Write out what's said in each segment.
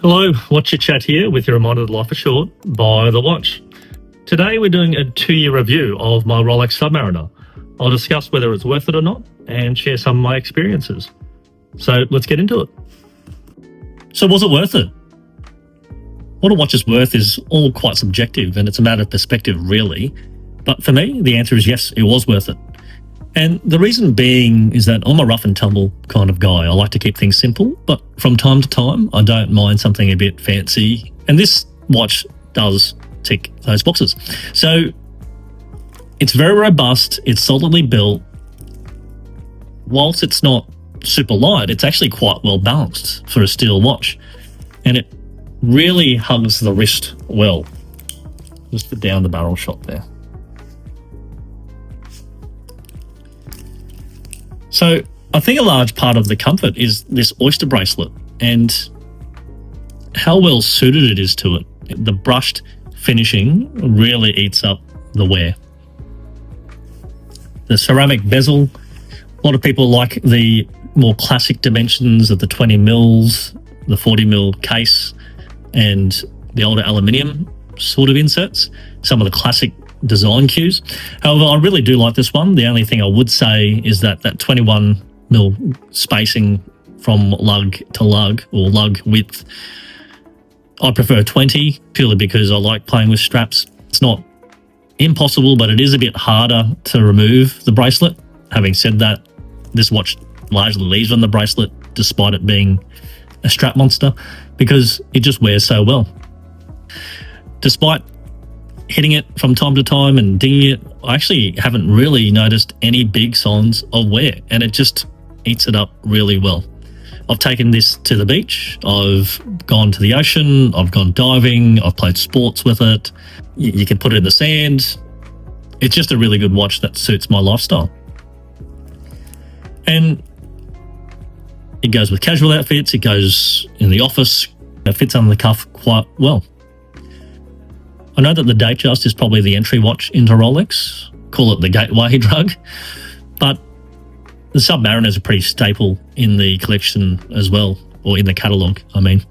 Hello, Watch Your Chat here with your reminder that life is short. Buy the watch. Today we're doing a 2-year review of my Rolex Submariner. I'll discuss whether it's worth it or not and share some of my experiences. So let's get into it. So was it worth it? What a watch is worth is all quite subjective and it's a matter of perspective really. But for me, the answer is yes, it was worth it. And the reason being is that I'm a rough and tumble kind of guy. I like to keep things simple, but from time to time, I don't mind something a bit fancy. And this watch does tick those boxes. So it's very robust. It's solidly built. Whilst it's not super light, it's actually quite well balanced for a steel watch. And it really hugs the wrist well. Just the down the barrel shot there. So I think a large part of the comfort is this oyster bracelet and how well suited it is to it. The brushed finishing really eats up the wear. The ceramic bezel, a lot of people like the more classic dimensions of the 20 mils, the 40 mil case, and the older aluminium sort of inserts, some of the classic design cues. However, I really do like this one. The only thing I would say is that 21 mil spacing from lug to lug or lug width, I prefer 20 purely because I like playing with straps. It's not impossible, but it is a bit harder to remove the bracelet. Having said that, this watch largely leaves on the bracelet despite it being a strap monster because it just wears so well. Despite hitting it from time to time and dinging it, I actually haven't really noticed any big signs of wear and it just eats it up really well. I've taken this to the beach, I've gone to the ocean, I've gone diving, I've played sports with it. You can put it in the sand. It's just a really good watch that suits my lifestyle. And it goes with casual outfits, it goes in the office, it fits under the cuff quite well. I know that the Datejust is probably the entry watch into Rolex, call it the gateway drug, but the Submariner is a pretty staple in the collection as well, or in the catalogue, I mean.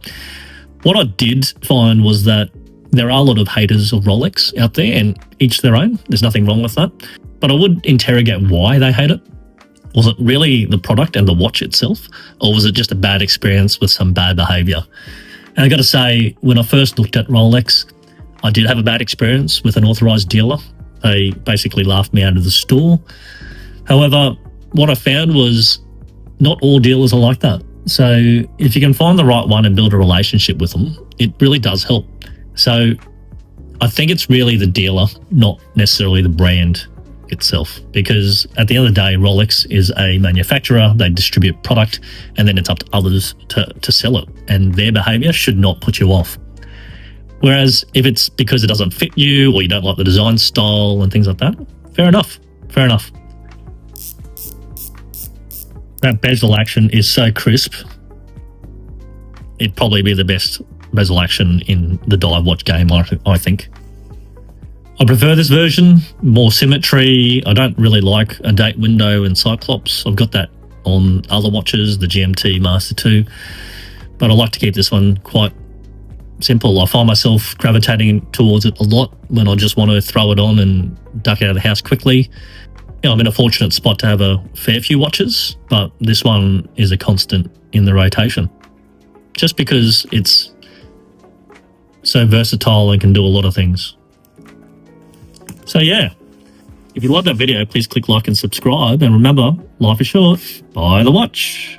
What I did find was that there are a lot of haters of Rolex out there, and each their own. There's nothing wrong with that. But I would interrogate why they hate it. Was it really the product and the watch itself, or was it just a bad experience with some bad behaviour? And I got to say, when I first looked at Rolex, I did have a bad experience with an authorised dealer. They basically laughed me out of the store. However, what I found was not all dealers are like that. So if you can find the right one and build a relationship with them, it really does help. So I think it's really the dealer, not necessarily the brand itself, because at the end of the day, Rolex is a manufacturer, they distribute product, and then it's up to others to sell it. And their behaviour should not put you off. Whereas if it's because it doesn't fit you or you don't like the design style and things like that, fair enough, fair enough. That Bezel Action is so crisp. It'd probably be the best Bezel Action in the dive watch game, I think. I prefer this version, more symmetry. I don't really like a date window and Cyclops. I've got that on other watches, the GMT Master 2, but I like to keep this one quite simple. I find myself gravitating towards it a lot when I just want to throw it on and duck out of the house quickly. You know, I'm in a fortunate spot to have a fair few watches, but this one is a constant in the rotation. Just because it's so versatile and can do a lot of things. So yeah, if you like that video, please click like and subscribe. And remember, life is short. Buy the watch.